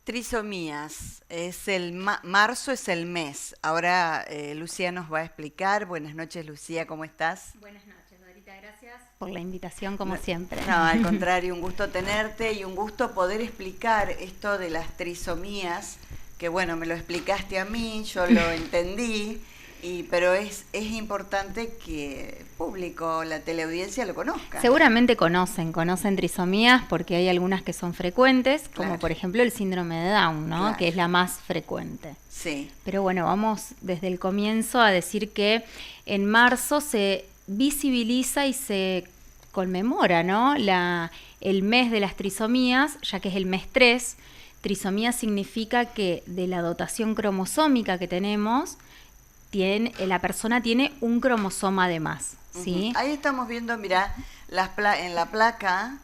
Trisomías, marzo es el mes. Ahora Lucía nos va a explicar. Buenas noches, Lucía, ¿cómo estás? Buenas noches, Dorita, gracias por la invitación, como siempre. No, al contrario, un gusto tenerte y un gusto poder explicar esto de las trisomías, que bueno, me lo explicaste a mí, yo lo entendí, pero es importante que el público, la teleaudiencia lo conozca. Seguramente conocen trisomías porque hay algunas que son frecuentes, como Claro. por ejemplo el síndrome de Down, ¿no? Claro. Que es la más frecuente. Sí. Pero bueno, vamos desde el comienzo a decir que en marzo se visibiliza y se conmemora, ¿no? El mes de las trisomías, ya que es el mes 3. Trisomía significa que de la dotación cromosómica que tenemos, la persona tiene un cromosoma de más, ¿sí? Ahí estamos viendo, mirá, en la placa,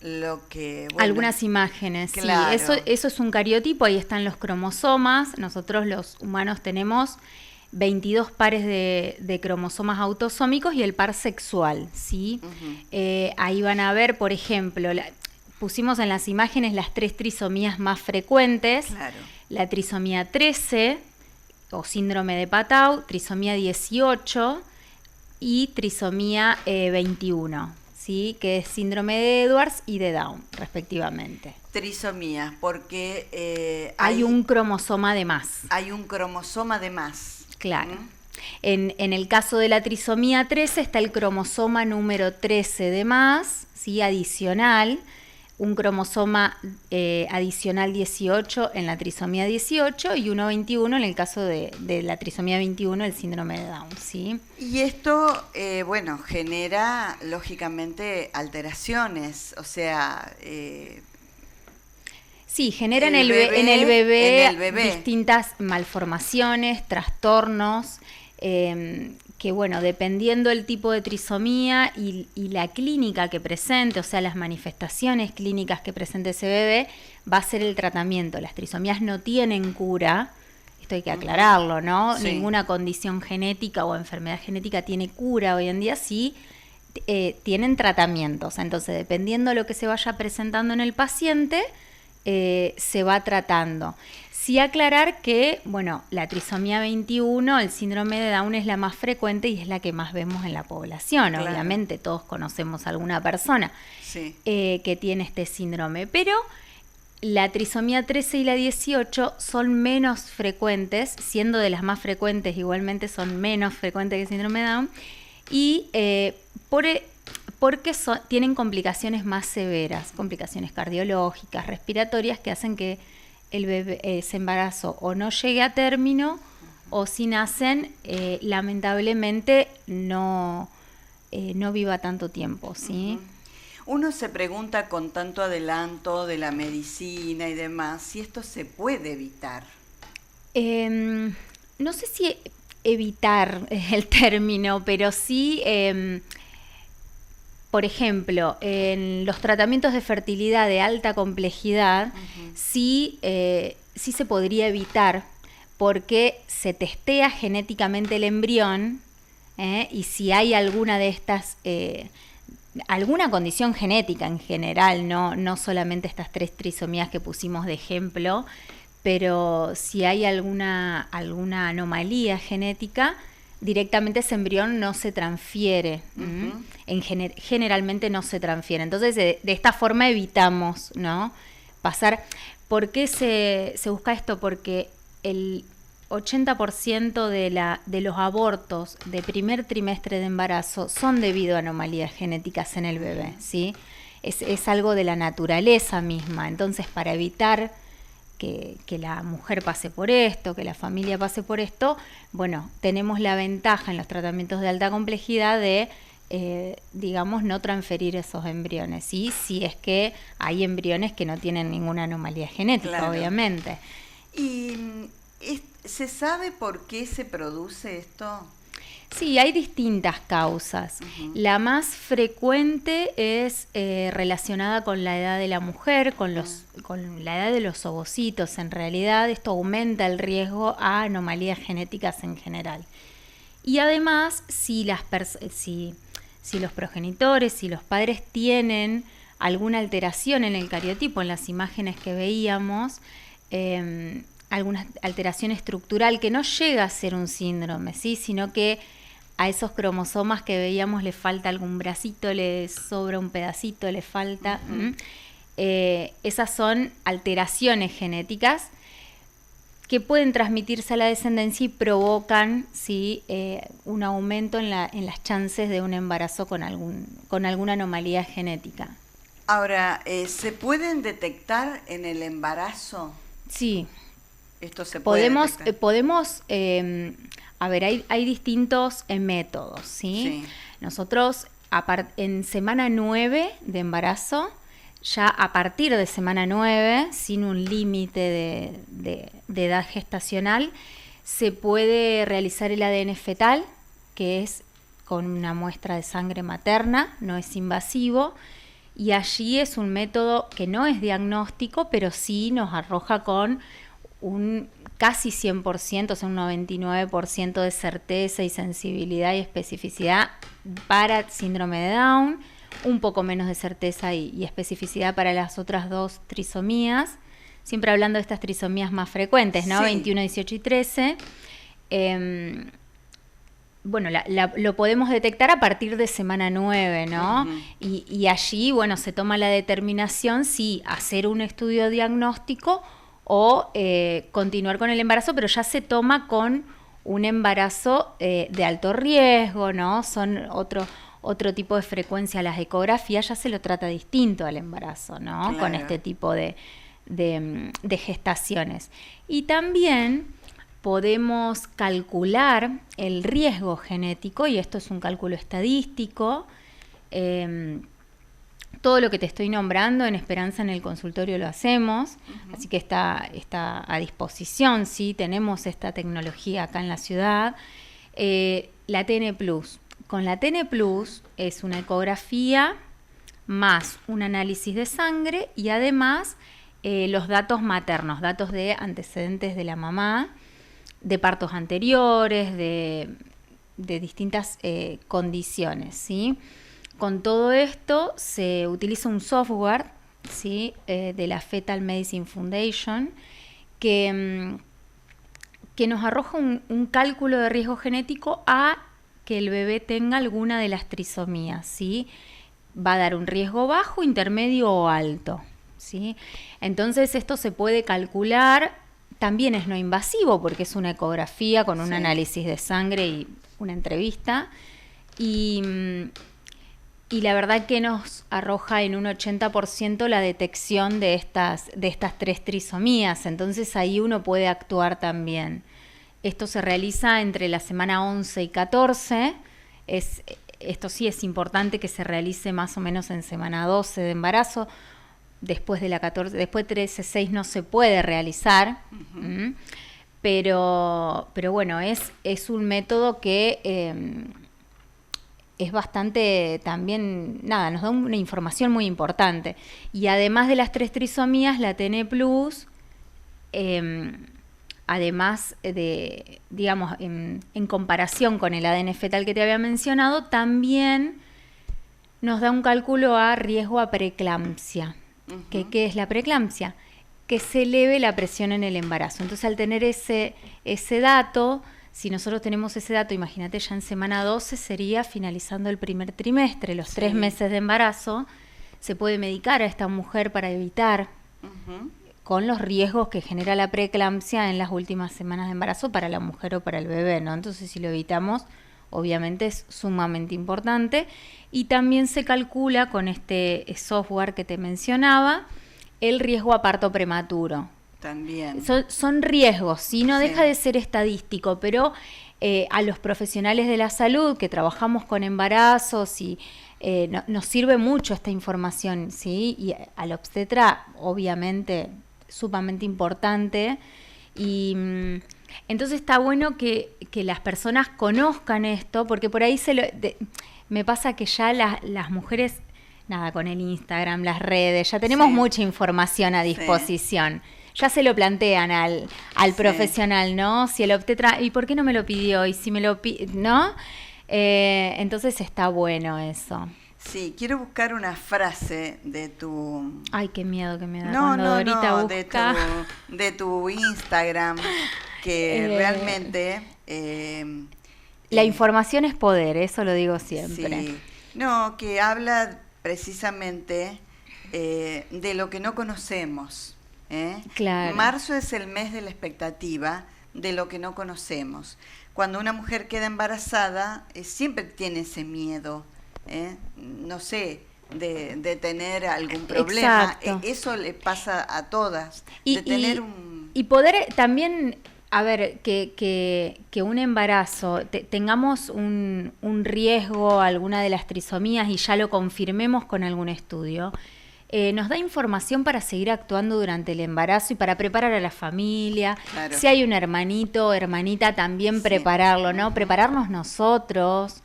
lo que... Bueno, algunas imágenes, claro. Sí. Eso es un cariotipo, ahí están los cromosomas. Nosotros los humanos tenemos 22 pares de cromosomas autosómicos y el par sexual, ¿sí? Ahí van a ver, por ejemplo, pusimos en las imágenes las 3 trisomías más frecuentes. Claro. La trisomía 13, o síndrome de Patau, trisomía 18 y trisomía 21, ¿sí? Que es síndrome de Edwards y de Down, respectivamente. Trisomías, porque... hay un cromosoma de más. Hay un cromosoma de más. Claro. En el caso de la trisomía 13 está el cromosoma número 13 de más, ¿sí? Adicional. Un cromosoma adicional 18 en la trisomía 18 y uno 21 en el caso de la trisomía 21, el síndrome de Down, ¿sí? Y esto, bueno, genera lógicamente alteraciones, o sea... Sí, genera en el bebé distintas malformaciones, trastornos, que bueno, dependiendo del tipo de trisomía y la clínica que presente, o sea, las manifestaciones clínicas que presente ese bebé, va a ser el tratamiento. Las trisomías no tienen cura, esto hay que aclararlo, ¿no? Sí. Ninguna condición genética o enfermedad genética tiene cura hoy en día, sí tienen tratamientos. Entonces, dependiendo de lo que se vaya presentando en el paciente, se va tratando. Sí aclarar que, bueno, la trisomía 21, el síndrome de Down, es la más frecuente y es la que más vemos en la población. Claro. Obviamente todos conocemos a alguna persona que tiene este síndrome, pero la trisomía 13 y la 18 son menos frecuentes, siendo de las más frecuentes, igualmente son menos frecuentes que el síndrome de Down, y porque tienen complicaciones más severas, complicaciones cardiológicas, respiratorias, que hacen que el bebé, ese embarazo o no llegue a término, o si nacen, lamentablemente no viva tanto tiempo, ¿sí? Uno se pregunta con tanto adelanto de la medicina y demás, si esto se puede evitar. No sé si evitar es el término, pero sí... por ejemplo, en los tratamientos de fertilidad de alta complejidad, sí se podría evitar, porque se testea genéticamente el embrión, y si hay alguna de estas, alguna condición genética en general, no solamente estas 3 trisomías que pusimos de ejemplo, pero si hay alguna anomalía genética, directamente ese embrión no se transfiere, generalmente no se transfiere. Entonces, de esta forma evitamos, ¿no? Pasar. ¿Por qué se busca esto? Porque el 80% de los abortos de primer trimestre de embarazo son debido a anomalías genéticas en el bebé, ¿sí? Es algo de la naturaleza misma. Entonces, para evitar que la mujer pase por esto, que la familia pase por esto, bueno, tenemos la ventaja en los tratamientos de alta complejidad de, digamos, no transferir esos embriones, ¿sí? Si es que hay embriones que no tienen ninguna anomalía genética, claro, obviamente. ¿Y se sabe por qué se produce esto? Sí, hay distintas causas. La más frecuente es relacionada con la edad de la mujer, con la edad de los ovocitos. En realidad, esto aumenta el riesgo a anomalías genéticas en general. Y además, si los progenitores, si los padres tienen alguna alteración en el cariotipo, en las imágenes que veíamos, alguna alteración estructural que no llega a ser un síndrome, ¿sí? Sino que a esos cromosomas que veíamos le falta algún bracito, le sobra un pedacito, le falta. Esas son alteraciones genéticas que pueden transmitirse a la descendencia y provocan, ¿sí? Un aumento en las chances de un embarazo con alguna anomalía genética. Ahora, ¿se pueden detectar en el embarazo? Sí. Esto se puede detectar. Podemos, a ver, hay distintos métodos, ¿sí? Nosotros, en semana 9 de embarazo, ya a partir de semana 9, sin un límite de edad gestacional, se puede realizar el ADN fetal, que es con una muestra de sangre materna, no es invasivo, y allí es un método que no es diagnóstico, pero sí nos arroja con un casi 100%, o sea, un 99% de certeza y sensibilidad y especificidad para síndrome de Down, un poco menos de certeza y especificidad para las otras 2 trisomías, siempre hablando de estas trisomías más frecuentes, ¿no? Sí. 21, 18 y 13. Bueno, lo podemos detectar a partir de semana 9, ¿no? Y allí, bueno, se toma la determinación si hacer un estudio diagnóstico o continuar con el embarazo, pero ya se toma con un embarazo de alto riesgo, ¿no? Son otro tipo de frecuencia. Las ecografías ya se lo trata distinto al embarazo, ¿no? Claro. Con este tipo de gestaciones. Y también podemos calcular el riesgo genético, y esto es un cálculo estadístico. Todo lo que te estoy nombrando en Esperanza en el consultorio lo hacemos, así que está a disposición, ¿sí? Tenemos esta tecnología acá en la ciudad. La TN+. Con la TN+, es una ecografía más un análisis de sangre y además los datos maternos, datos de antecedentes de la mamá, de partos anteriores, de distintas condiciones, ¿sí? Con todo esto se utiliza un software, ¿sí? De la Fetal Medicine Foundation que nos arroja un cálculo de riesgo genético a que el bebé tenga alguna de las trisomías, ¿sí? Va a dar un riesgo bajo, intermedio o alto, ¿sí? Entonces esto se puede calcular, también es no invasivo porque es una ecografía con un análisis de sangre y una entrevista, y la verdad que nos arroja en un 80% la detección de estas 3 trisomías, entonces ahí uno puede actuar también. Esto se realiza entre la semana 11 y 14, esto sí es importante que se realice más o menos en semana 12 de embarazo, después de la 14, después de 13, 6 no se puede realizar, pero bueno, es un método que es bastante también, nos da una información muy importante. Y además de las 3 trisomías, la TN+, además de, digamos, en comparación con el ADN fetal que te había mencionado, también nos da un cálculo a riesgo a preeclampsia. ¿Qué es la preeclampsia? Que se eleve la presión en el embarazo. Entonces, al tener ese dato, si nosotros tenemos ese dato, imagínate, ya en semana 12 sería finalizando el primer trimestre, los 3 meses de embarazo, se puede medicar a esta mujer para evitar con los riesgos que genera la preeclampsia en las últimas semanas de embarazo para la mujer o para el bebé, ¿no? Entonces, si lo evitamos, obviamente es sumamente importante. Y también se calcula con este software que te mencionaba el riesgo a parto prematuro. También. Son riesgos, ¿sí? No deja de ser estadístico, pero a los profesionales de la salud que trabajamos con embarazos y nos sirve mucho esta información, ¿sí? Y al obstetra, obviamente, sumamente importante. Y entonces está bueno que las personas conozcan esto, porque por ahí me pasa que ya las mujeres, con el Instagram, las redes, ya tenemos mucha información a disposición. Ya se lo plantean al profesional, ¿no? Si el obstetra, ¿y por qué no me lo pidió? Y si me lo pidió, ¿no? Entonces está bueno eso. Sí, quiero buscar una frase de tu... Ay, qué miedo que me da No, cuando no, ahorita no, busca. de tu Instagram, que realmente... La información es poder, eso lo digo siempre. Sí, no, que habla precisamente de lo que no conocemos. Claro. Marzo es el mes de la expectativa de lo que no conocemos. Cuando una mujer queda embarazada, siempre tiene ese miedo, no sé, de tener algún problema. Eso le pasa a todas. Y poder también, a ver, que un embarazo, tengamos un riesgo, alguna de las trisomías, y ya lo confirmemos con algún estudio, nos da información para seguir actuando durante el embarazo y para preparar a la familia. Claro. Si hay un hermanito o hermanita, también prepararlo, ¿no? Prepararnos nosotros.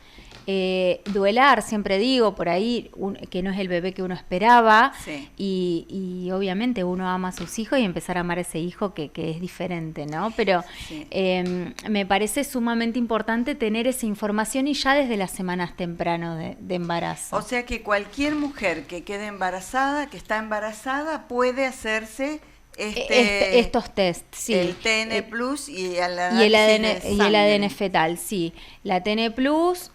Duelar, siempre digo, por ahí, que no es el bebé que uno esperaba. Sí. Y obviamente uno ama a sus hijos y empezar a amar a ese hijo que es diferente, ¿no? Pero sí. Me parece sumamente importante tener esa información y ya desde las semanas temprano de embarazo. O sea que cualquier mujer que quede embarazada, que está embarazada, puede hacerse estos test, sí. El TN Plus y el ADN fetal, sí. La TN Plus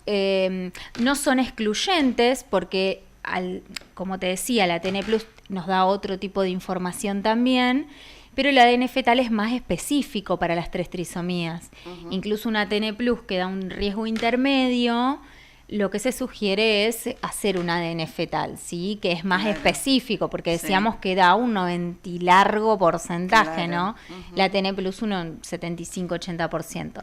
no son excluyentes porque, como te decía, la TN Plus nos da otro tipo de información también, pero el ADN fetal es más específico para las 3 trisomías. Uh-huh. Incluso una TN Plus que da un riesgo intermedio, lo que se sugiere es hacer un ADN fetal, ¿sí? Que es más específico, porque decíamos que da un 90 y largo porcentaje, ¿no? Uh-huh. La TN Plus un 75-80%.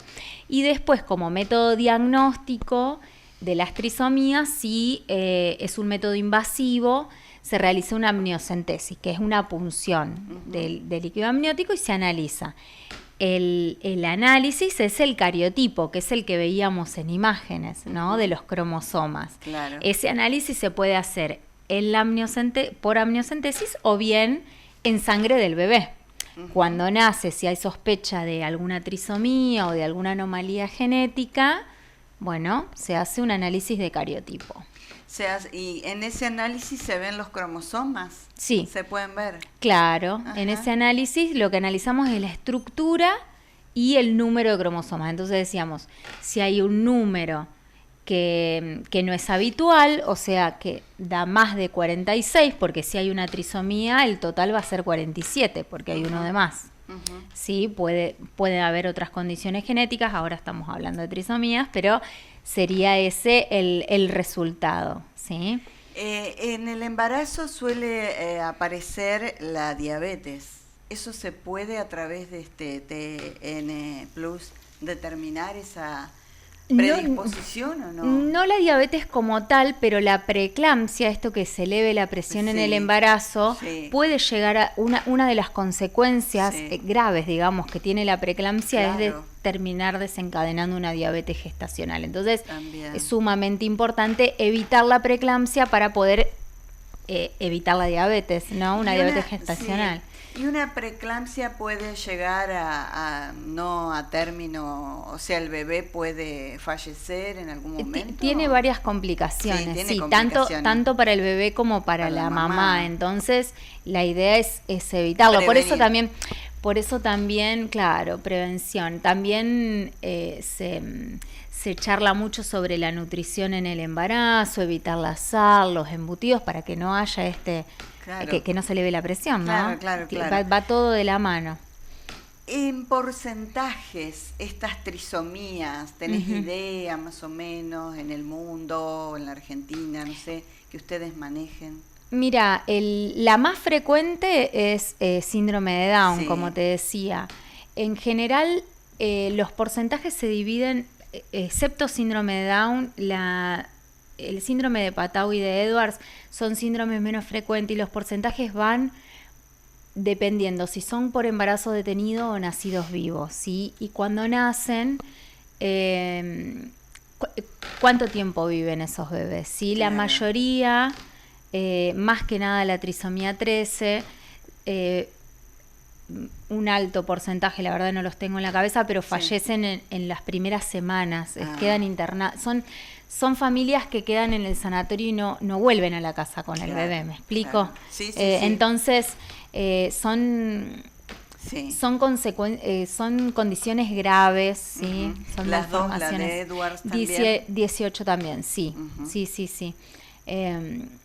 Y después, como método diagnóstico de las trisomías, sí es un método invasivo, se realiza una amniocentesis, que es una punción del líquido amniótico y se analiza. El análisis es el cariotipo, que es el que veíamos en imágenes, ¿no? De los cromosomas. Claro. Ese análisis se puede hacer por amniocentesis o bien en sangre del bebé. Uh-huh. Cuando nace, si hay sospecha de alguna trisomía o de alguna anomalía genética, bueno, se hace un análisis de cariotipo. ¿Y en ese análisis se ven los cromosomas? Sí. ¿Se pueden ver? Claro. Ajá. En ese análisis lo que analizamos es la estructura y el número de cromosomas. Entonces decíamos, si hay un número que no es habitual, o sea, que da más de 46, porque si hay una trisomía, el total va a ser 47, porque hay uno de más. Uh-huh. Sí, puede haber otras condiciones genéticas, ahora estamos hablando de trisomías, pero sería ese el resultado, ¿sí? En el embarazo suele aparecer la diabetes. ¿Eso se puede a través de este TN Plus determinar esa predisposición o no? No la diabetes como tal, pero la preeclampsia, esto que se eleve la presión en el embarazo, puede llegar a una de las consecuencias graves, digamos, que tiene la preeclampsia es de terminar desencadenando una diabetes gestacional. Entonces, es sumamente importante evitar la preeclampsia para poder evitar la diabetes, ¿no? Una diabetes gestacional. Sí. ¿Y una preeclampsia puede llegar no a término, o sea, el bebé puede fallecer en algún momento? Tiene varias complicaciones, sí, tanto para el bebé como para la mamá. Entonces, la idea es evitarlo. Prevenir. Por eso también, claro, prevención. También se charla mucho sobre la nutrición en el embarazo, evitar la sal, los embutidos, para que no haya Claro. Que no se eleve la presión, ¿no? Claro. Va todo de la mano. En porcentajes, estas trisomías, ¿tenés idea más o menos en el mundo, en la Argentina, no sé, que ustedes manejen? Mira, la más frecuente es síndrome de Down, como te decía. En general, los porcentajes se dividen, excepto síndrome de Down, el síndrome de Patau y de Edwards son síndromes menos frecuentes y los porcentajes van dependiendo si son por embarazo detenido o nacidos vivos, ¿sí? Y cuando nacen, ¿cuánto tiempo viven esos bebés? ¿Sí? La mayoría, más que nada la trisomía 13, un alto porcentaje, la verdad no los tengo en la cabeza, pero fallecen en las primeras semanas, quedan internados. Son familias que quedan en el sanatorio y no vuelven a la casa con el bebé, ¿me explico? Claro. Sí. Entonces, son condiciones graves, ¿sí? Son las dos, la de Edwards también. 18 también, sí. Sí.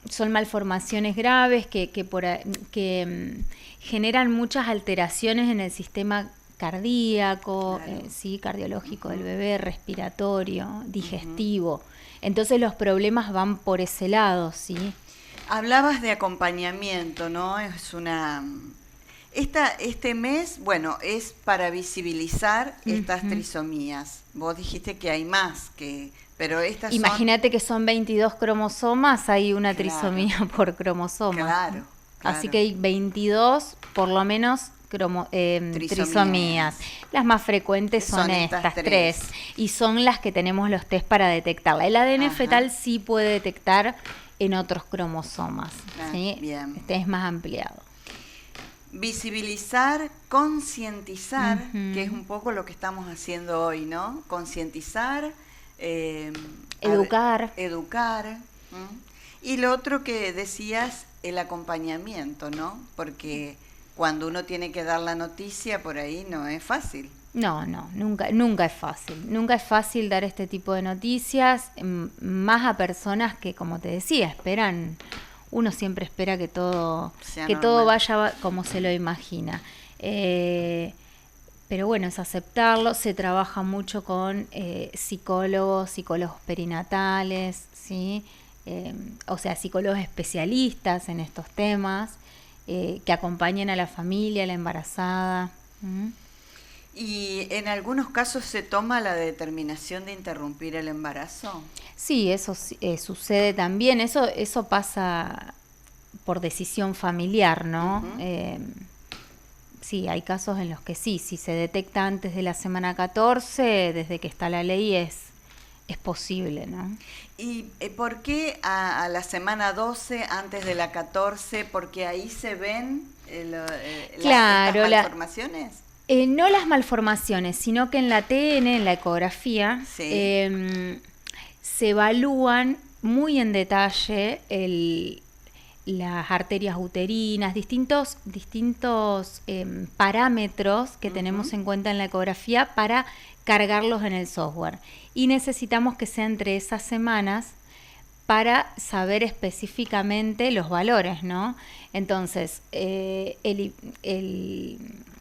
Son malformaciones graves que generan muchas alteraciones en el sistema cardíaco, cardiológico del bebé, respiratorio, digestivo. Entonces los problemas van por ese lado, ¿sí? Hablabas de acompañamiento, ¿no? Este mes, bueno, es para visibilizar estas trisomías. Vos dijiste que hay más, pero estas Imagínate que son 22 cromosomas, hay una trisomía por cromosoma. Claro. Así que hay 22, por lo menos, trisomías. Las más frecuentes son estas tres. Y son las que tenemos los test para detectarla. El ADN fetal sí puede detectar en otros cromosomas. ¿Sí? Bien. Este es más ampliado. Visibilizar, concientizar, que es un poco lo que estamos haciendo hoy, ¿no? Concientizar, educar. Y lo otro que decías, el acompañamiento, ¿no? Porque cuando uno tiene que dar la noticia por ahí no es fácil. No, nunca es fácil. Nunca es fácil dar este tipo de noticias, más a personas que, como te decía, uno siempre espera que todo vaya como se lo imagina. Pero bueno, es aceptarlo. Se trabaja mucho con psicólogos perinatales, ¿sí? O sea, psicólogos especialistas en estos temas, que acompañen a la familia, a la embarazada. ¿Y en algunos casos se toma la determinación de interrumpir el embarazo? Sí, eso sucede también. Eso pasa por decisión familiar, ¿no? Sí, hay casos en los que sí, si se detecta antes de la semana 14, desde que está la ley es posible, ¿no? ¿Y por qué a la semana 12, antes de la 14? Porque ahí se ven estas malformaciones. No las malformaciones, sino que en la TN, en la ecografía, se evalúan muy en detalle las arterias uterinas, distintos parámetros que tenemos en cuenta en la ecografía para cargarlos en el software. Y necesitamos que sea entre esas semanas para saber específicamente los valores, ¿no? Entonces,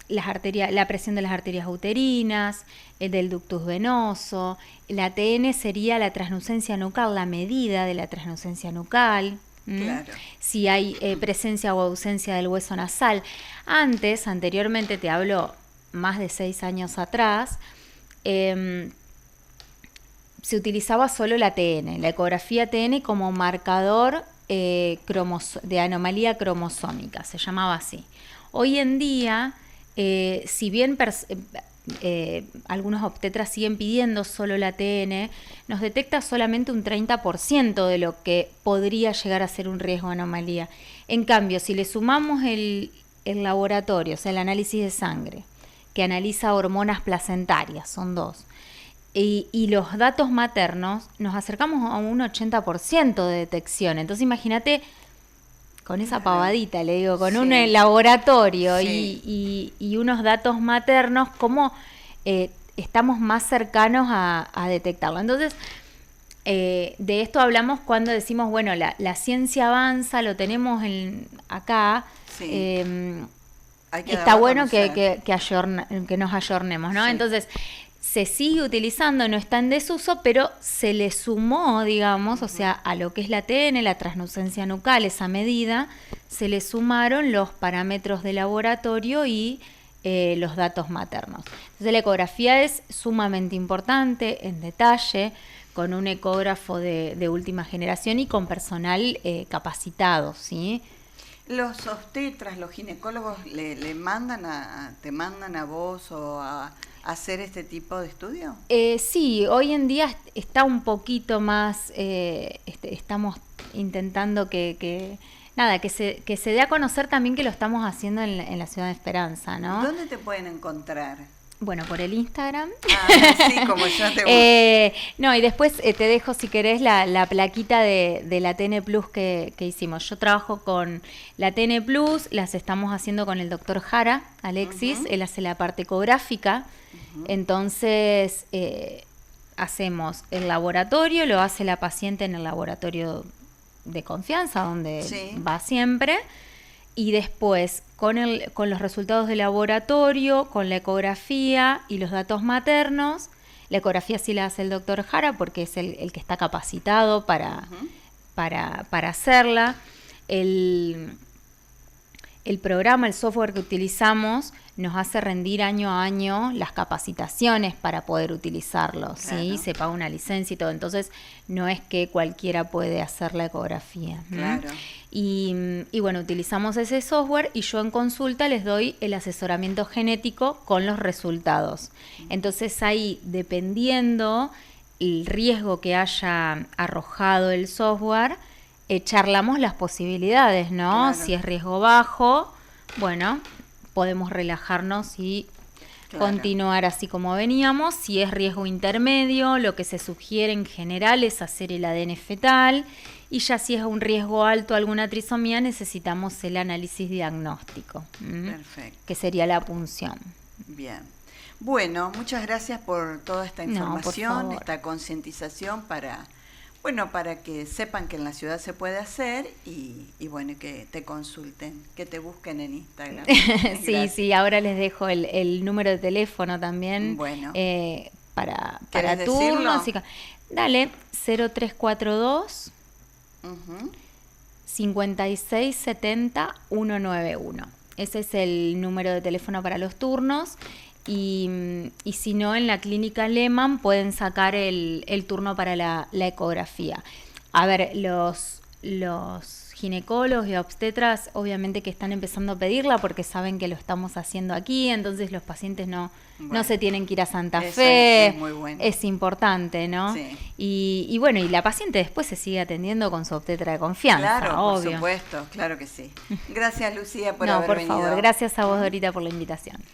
la presión de las arterias uterinas, del ductus venoso, la TN sería la transnucencia nucal, la medida de la transnucencia nucal. Claro. Si hay presencia o ausencia del hueso nasal. Anteriormente, te hablo más de 6 años atrás, se utilizaba solo la TN, la ecografía TN como marcador de anomalía cromosómica, se llamaba así. Hoy en día, si bien algunos obstetras siguen pidiendo solo la TN, nos detecta solamente un 30% de lo que podría llegar a ser un riesgo de anomalía. En cambio, si le sumamos el laboratorio, o sea, el análisis de sangre, que analiza hormonas placentarias, son 2, y los datos maternos, nos acercamos a un 80% de detección. Entonces, imagínate, con esa pavadita, le digo, con un laboratorio y unos datos maternos, cómo estamos más cercanos a detectarlo. Entonces, de esto hablamos cuando decimos, bueno, la ciencia avanza, lo tenemos acá. Está bueno que nos ayornemos, ¿no? Sí. Entonces, se sigue utilizando, no está en desuso, pero se le sumó, digamos, o sea, a lo que es la TN, la transnucencia nucal, esa medida, se le sumaron los parámetros de laboratorio y los datos maternos. Entonces, la ecografía es sumamente importante, en detalle, con un ecógrafo de última generación y con personal capacitado, ¿sí? ¿Los obstetras, los ginecólogos, te mandan a vos o a hacer este tipo de estudio? Sí, hoy en día está un poquito más, estamos intentando que nada, que se dé a conocer también que lo estamos haciendo en la Ciudad de Esperanza, ¿no? ¿Dónde te pueden encontrar? Bueno, por el Instagram. Sí, como yo te gusta. No, y después te dejo, si querés, la plaquita de la TN Plus que hicimos. Yo trabajo con la TN Plus, las estamos haciendo con el doctor Jara, Alexis, él hace la parte ecográfica. Entonces, hacemos el laboratorio, lo hace la paciente en el laboratorio de confianza, donde va siempre. Y después, con los resultados del laboratorio, con la ecografía y los datos maternos, la ecografía sí la hace el doctor Jara porque es el que está capacitado para hacerla. El programa, el software que utilizamos, nos hace rendir año a año las capacitaciones para poder utilizarlo, Claro. ¿sí? Se paga una licencia y todo. Entonces, no es que cualquiera puede hacer la ecografía. Claro. Y bueno, utilizamos ese software y yo en consulta les doy el asesoramiento genético con los resultados. Entonces ahí, dependiendo el riesgo que haya arrojado el software, charlamos las posibilidades, ¿no? Claro. Si es riesgo bajo, bueno, podemos relajarnos y continuar así como veníamos. Si es riesgo intermedio, lo que se sugiere en general es hacer el ADN fetal. Y ya si es un riesgo alto alguna trisomía, necesitamos el análisis diagnóstico, Perfecto. que sería la punción. Bien. Bueno, muchas gracias por toda esta información, por favor. esta concientización para que sepan que en la ciudad se puede hacer y bueno, que te consulten, que te busquen en Instagram. Sí, ahora les dejo el número de teléfono también. Bueno. Para ¿Querés turnos. decirlo? Dale, 0342 Ujú. 5670 191. Ese es el número de teléfono para los turnos. Y si no, en la clínica Lehmann pueden sacar el turno para la ecografía. A ver, los ginecólogos y obstetras obviamente que están empezando a pedirla porque saben que lo estamos haciendo aquí, entonces los pacientes no se tienen que ir a Santa Fe. Es muy bueno. Es importante, ¿no? Sí. Y bueno, y la paciente después se sigue atendiendo con su obstetra de confianza, Claro, obvio. por supuesto, claro que sí. Gracias, Lucía, por No, haber por venido. favor, gracias a vos, Dorita, por la invitación.